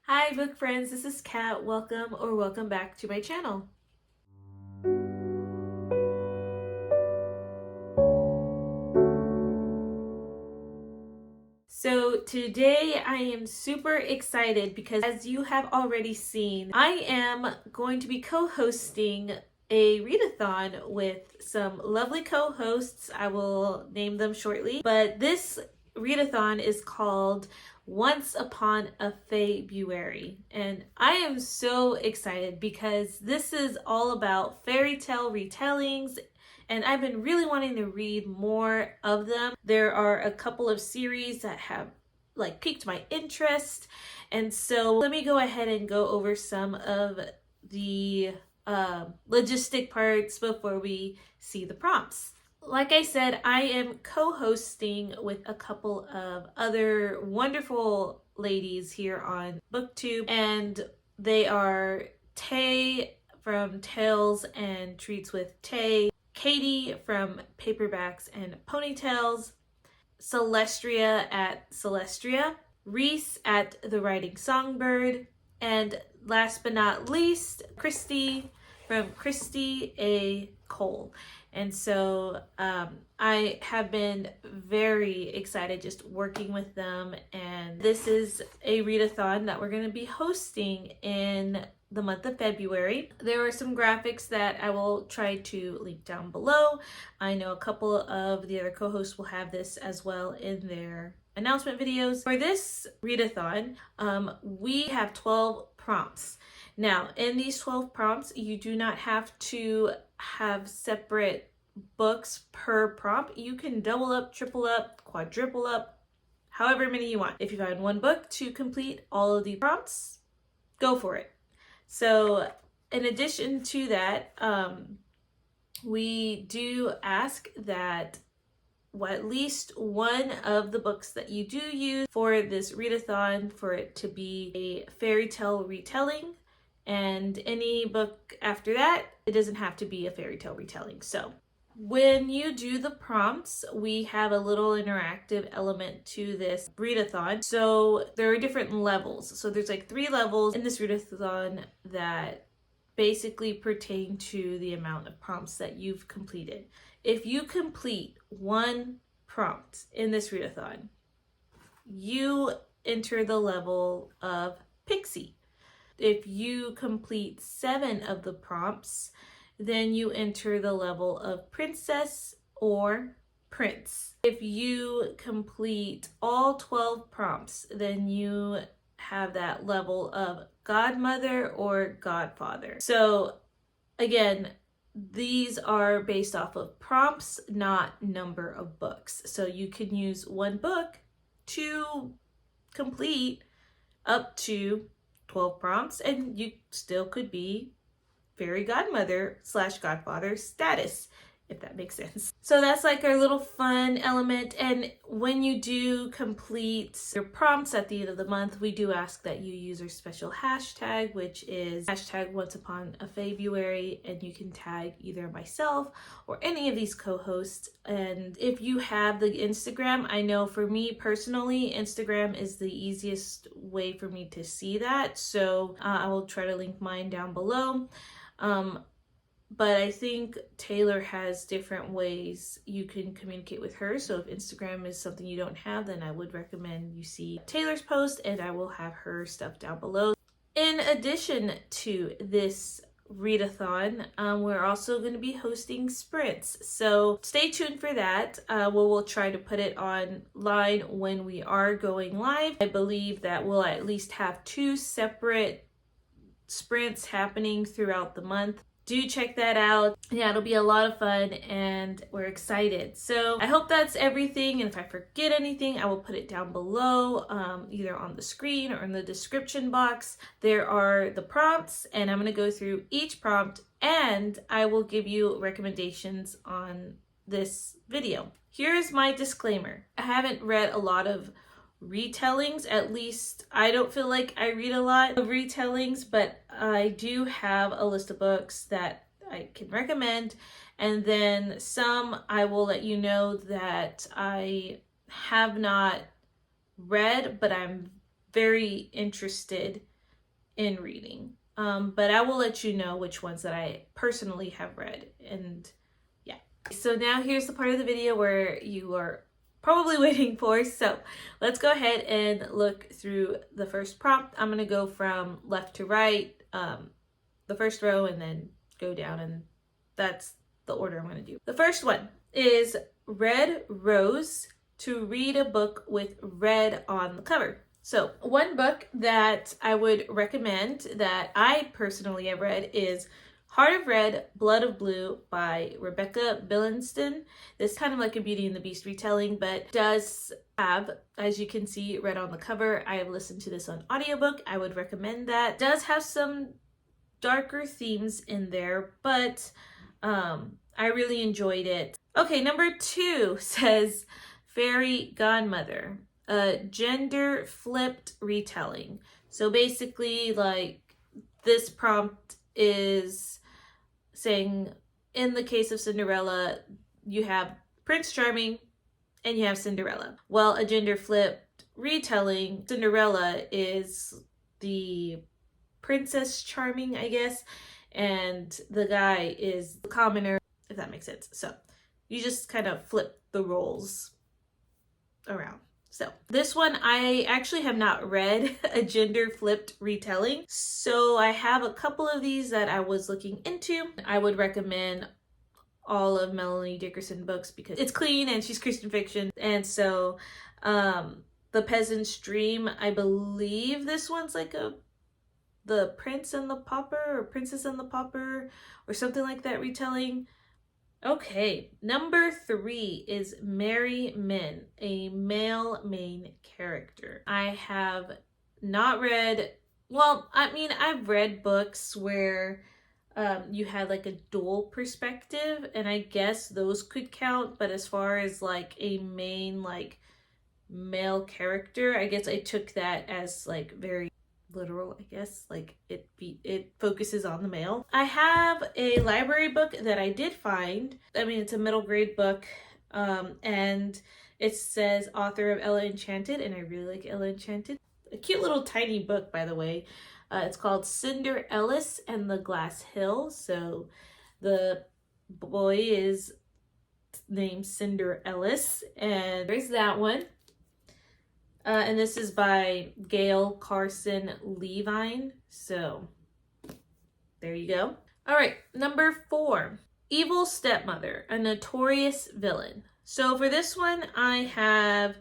Hi book friends, this is Kat. Welcome back to my channel. So today I am super excited because, as you have already seen, I am going to be co-hosting a read-a-thon with some lovely co-hosts. I will name them shortly, but this read-a-thon is called Once Upon a Faebruary, and I am so excited because this is all about fairy tale retellings, and I've been really wanting to read more of them. There are a couple of series that have piqued my interest, and so let me go ahead and go over some of the logistic parts before we see the prompts. Like I said, I am co-hosting with a couple of other wonderful ladies here on BookTube, and they are Tay from Tales and Treats with Tay, Katie from Paperbacks and Ponytails, Celestria at Celestria, Reese at The Writing Songbird, and last but not least, Christy from Christy A. Cole. And so I have been very excited just working with them, and this is a read-a-thon that we're going to be hosting in the month of February. There are some graphics that I will try to link down below. I know a couple of the other co-hosts will have this as well in their announcement videos. For this read-a-thon, we have 12 prompts. Now, in these 12 prompts, you do not have to have separate books per prompt. You can double up, triple up, quadruple up, however many you want. If you find one book to complete all of the prompts, go for it. So in addition to that, we do ask that at least one of the books that you do use for this read-a-thon for it to be a fairy tale retelling, and any book after that, it doesn't have to be a fairy tale retelling. So when you do the prompts, we have a little interactive element to this read-a-thon. So there are different levels. So there's 3 levels in this read-a-thon that basically pertain to the amount of prompts that you've completed. If you complete one prompt in this read-a-thon, you enter the level of Pixie. If you complete 7 of the prompts, then you enter the level of Princess or Prince. If you complete all 12 prompts, then you have that level of Godmother or Godfather. So again, these are based off of prompts, not number of books. So you can use one book to complete up to 12 prompts, and you still could be fairy godmother / godfather status, if that makes sense. So that's our little fun element. And when you do complete your prompts at the end of the month, we do ask that you use our special hashtag, which is hashtag Once Upon a Faebruary, and you can tag either myself or any of these co-hosts. And if you have the Instagram, I know for me personally, Instagram is the easiest way for me to see that. So I will try to link mine down below. But I think Taylor has different ways you can communicate with her. So if Instagram is something you don't have, then I would recommend you see Taylor's post, and I will have her stuff down below. In addition to this read-a-thon, we're also going to be hosting sprints. So stay tuned for that. We'll try to put it online when we are going live. I believe that we'll at least have 2 separate sprints happening throughout the month. Do check that out. Yeah, it'll be a lot of fun, and we're excited. So I hope that's everything, and if I forget anything, I will put it down below, either on the screen or in the description box. There are the prompts, and I'm going to go through each prompt, and I will give you recommendations on this video. Here's my disclaimer. I haven't read a lot of retellings, at least I don't feel like I read a lot of retellings, but I do have a list of books that I can recommend, and then some I will let you know that I have not read but I'm very interested in reading. But I will let you know which ones that I personally have read. And yeah. So now here's the part of the video where you are probably waiting for. So let's go ahead and look through the first prompt. I'm going to go from left to right, the first row, and then go down, and that's the order I'm going to do. The first one is Red Rose to read a book with red on the cover. So one book that I would recommend that I personally have read is Heart of Red, Blood of Blue by Rebecca Billington. This is kind of like a Beauty and the Beast retelling, but does have, as you can see, red on the cover. I have listened to this on audiobook. I would recommend that. It does have some darker themes in there, but I really enjoyed it. Okay, number 2 says Fairy Godmother, a gender flipped retelling. So basically, like, this prompt is saying, in the case of Cinderella, you have Prince Charming and you have Cinderella. Well, a gender flipped retelling, Cinderella is the Princess Charming, I guess, and the guy is the commoner, if that makes sense. So you just kind of flip the roles around. So this one, I actually have not read a gender flipped retelling. So I have a couple of these that I was looking into. I would recommend all of Melanie Dickerson books because it's clean and she's Christian fiction. And so The Peasant's Dream, I believe this one's like the Prince and the Pauper or Princess and the Pauper or something like that retelling. Okay, number 3 is Merry Men, a male main character. I have not read, well, I mean, I've read books where you had like a dual perspective, and I guess those could count, but as far as like a main like male character, I guess I took that as like very literal, I guess, like it focuses on the male. I have a library book that I did find. I mean, it's a middle grade book, and it says author of Ella Enchanted, and I really like Ella Enchanted. A cute little tiny book, by the way. It's called Cinder Ellis and the Glass Hill. So the boy is named Cinder Ellis, and there's that one. And this is by Gail Carson Levine. So there you go. All right, number 4, Evil Stepmother, a Notorious Villain. So for this one, I have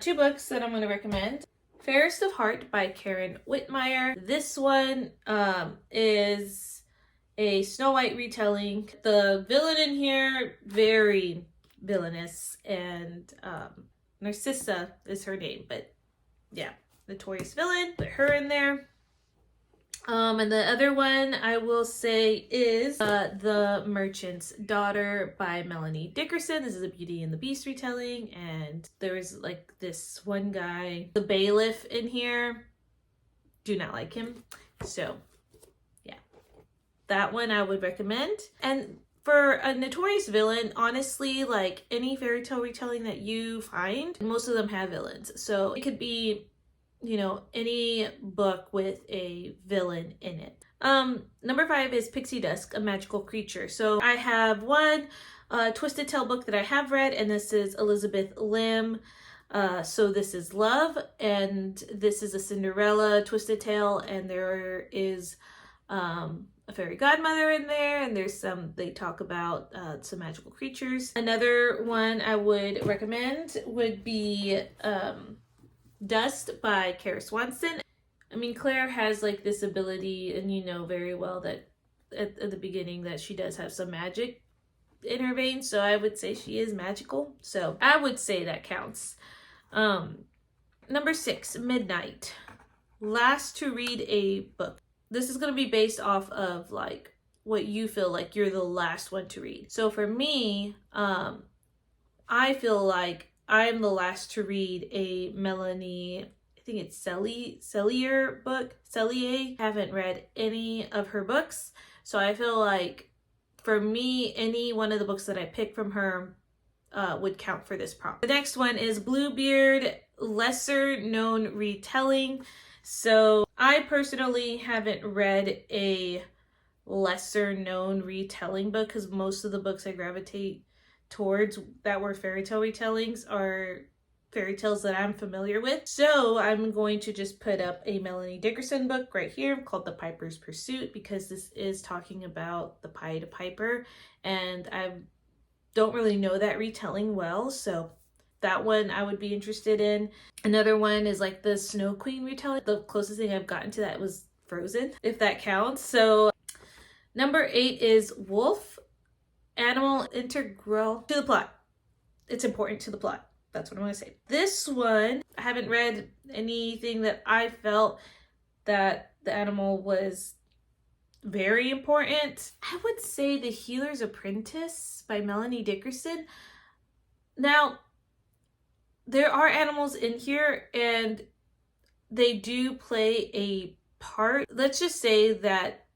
2 books that I'm going to recommend. Fairest of Heart by Karen Whitmire. This one is a Snow White retelling. The villain in here, very villainous, and Narcissa is her name, but yeah, Notorious Villain, put her in there. And the other one I will say is The Merchant's Daughter by Melanie Dickerson. This is a Beauty and the Beast retelling, and there's like this one guy, the bailiff in here. Do not like him. So yeah, that one I would recommend. And for a notorious villain, honestly, like any fairy tale retelling that you find, most of them have villains. So it could be, you know, any book with a villain in it. Number 5 is Pixie Dusk, a Magical Creature. So I have one Twisted Tale book that I have read, and this is Elizabeth Lim. So this is Love, and this is a Cinderella Twisted Tale, and there is a fairy godmother in there, and there's some, they talk about some magical creatures. Another one I would recommend would be Dust by Kara Swanson. I mean, Claire has like this ability, and you know very well that at the beginning that she does have some magic in her veins, so I would say she is magical. So I would say that counts. Number 6, Midnight. Last to read a book. This is going to be based off of like what you feel like you're the last one to read. So for me, I feel like I'm the last to read a Melanie, I think it's Cellier book. Cellier. Haven't read any of her books. So I feel like for me, any one of the books that I pick from her would count for this prompt. The next one is Bluebeard Lesser Known Retelling. So I personally haven't read a lesser known retelling book because most of the books I gravitate towards that were fairy tale retellings are fairy tales that I'm familiar with. So I'm going to just put up a Melanie Dickerson book right here called The Piper's Pursuit, because this is talking about the Pied Piper, and I don't really know that retelling well, so that one I would be interested in. Another one is like the Snow Queen retelling. The closest thing I've gotten to that was Frozen, if that counts. So number 8 is Wolf, animal integral to the plot. It's important to the plot. That's what I'm going to say. This one, I haven't read anything that I felt that the animal was very important. I would say The Healer's Apprentice by Melanie Dickerson. Now, there are animals in here and they do play a part. Let's just say that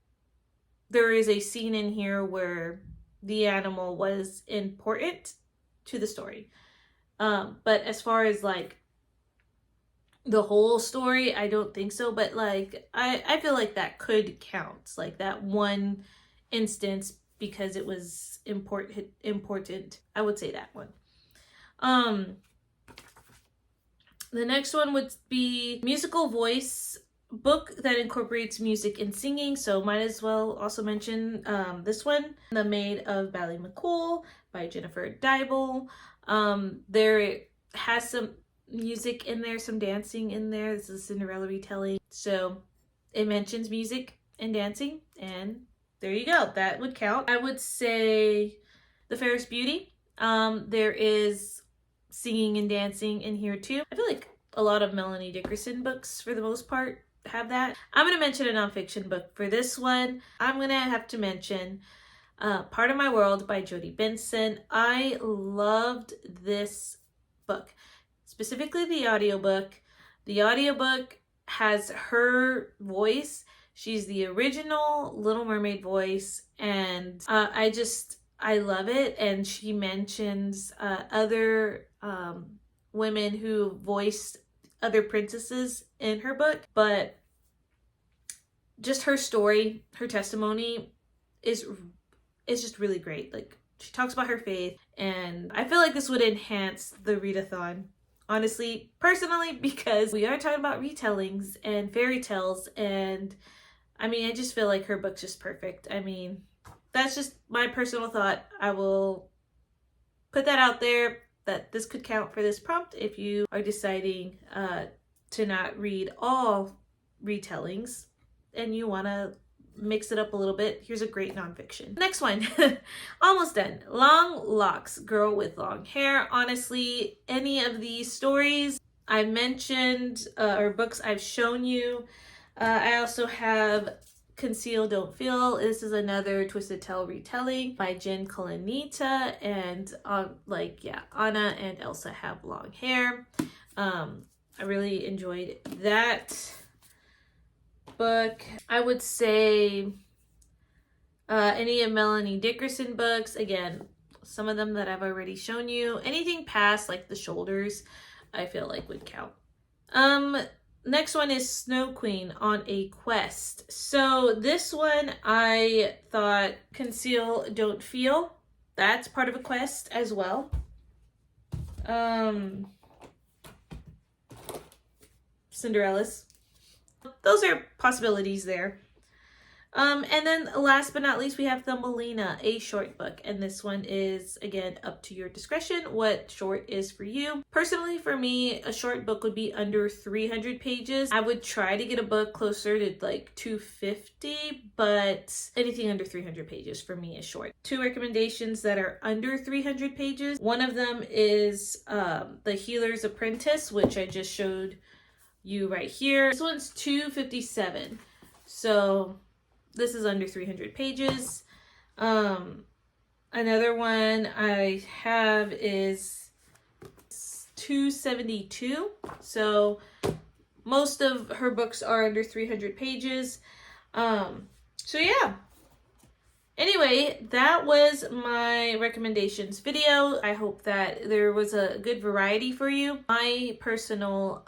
there is a scene in here where the animal was important to the story. But as far as like the whole story, I don't think so. But like, I feel like that could count, like that one instance, because it was important. I would say that one. The next one would be musical voice book that incorporates music and singing. So might as well also mention this one, The Maid of Ballymaccool by Jennifer Dybel. There has some music in there, some dancing in there. This is a Cinderella retelling. So it mentions music and dancing, and there you go. That would count. I would say The Fairest Beauty. There is singing and dancing in here too. I feel like a lot of Melanie Dickerson books, for the most part, have that. I'm going to mention a nonfiction book for this one. I'm going to have to mention Part of My World by Jodi Benson. I loved this book, specifically the audiobook. The audiobook has her voice. She's the original Little Mermaid voice, and I love it. And she mentions other women who voiced other princesses in her book, but just her story, her testimony is just really great. Like, she talks about her faith, and I feel like this would enhance the Read-A-Thon, honestly, personally, because we are talking about retellings and fairy tales, and I mean, I just feel like her book's just perfect. I mean, that's just my personal thought. I will put that out there, that this could count for this prompt if you are deciding to not read all retellings and you want to mix it up a little bit. Here's a great nonfiction. Next one, almost done. Long Locks, Girl with Long Hair. Honestly, any of these stories I mentioned or books I've shown you. I also have Conceal Don't Feel. This is another Twisted Tale retelling by Jen Kalanita, and Anna and Elsa have long hair. I really enjoyed that book. I would say any of Melanie Dickerson books, again, some of them that I've already shown you. Anything past like The Shoulders, I feel like would count. Next one is Snow Queen on a Quest. So this one, I thought Conceal Don't Feel, that's part of a quest as well. Cinderella's. Those are possibilities there. And then last but not least, we have Thumbelina, a short book. And this one is, again, up to your discretion what short is for you. Personally, for me, a short book would be under 300 pages. I would try to get a book closer to like 250, but anything under 300 pages for me is short. 2 recommendations that are under 300 pages. One of them is The Healer's Apprentice, which I just showed you right here. This one's 257. So this is under 300 pages. Another one I have is 272. So most of her books are under 300 pages. So yeah, Anyway, that was my recommendations video. I hope that there was a good variety for you. My personal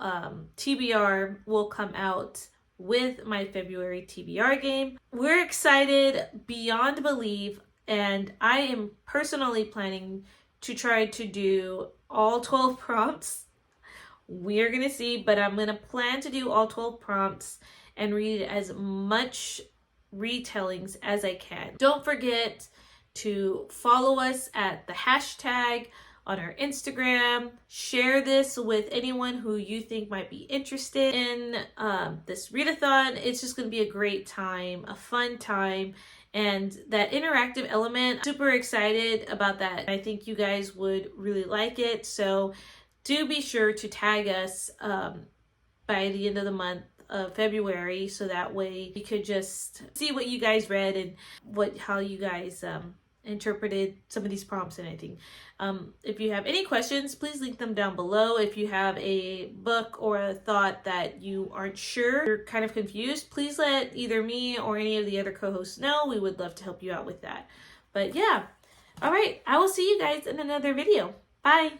TBR will come out with my February TBR game. We're excited beyond belief, and I am personally planning to try to do all 12 prompts. We're gonna see, but I'm gonna plan to do all 12 prompts and read as much retellings as I can. Don't forget to follow us at the hashtag on our Instagram. Share this with anyone who you think might be interested in this readathon. It's just going to be a great time, a fun time, and that interactive element, super excited about that. I think you guys would really like it. So do be sure to tag us by the end of the month of February, so that way you could just see what you guys read and how you guys interpreted some of these prompts and everything. If you have any questions, please link them down below. If you have a book or a thought that you aren't sure, you're kind of confused, please let either me or any of the other co-hosts know. We would love to help you out with that. But yeah, all right, I will see you guys in another video. Bye.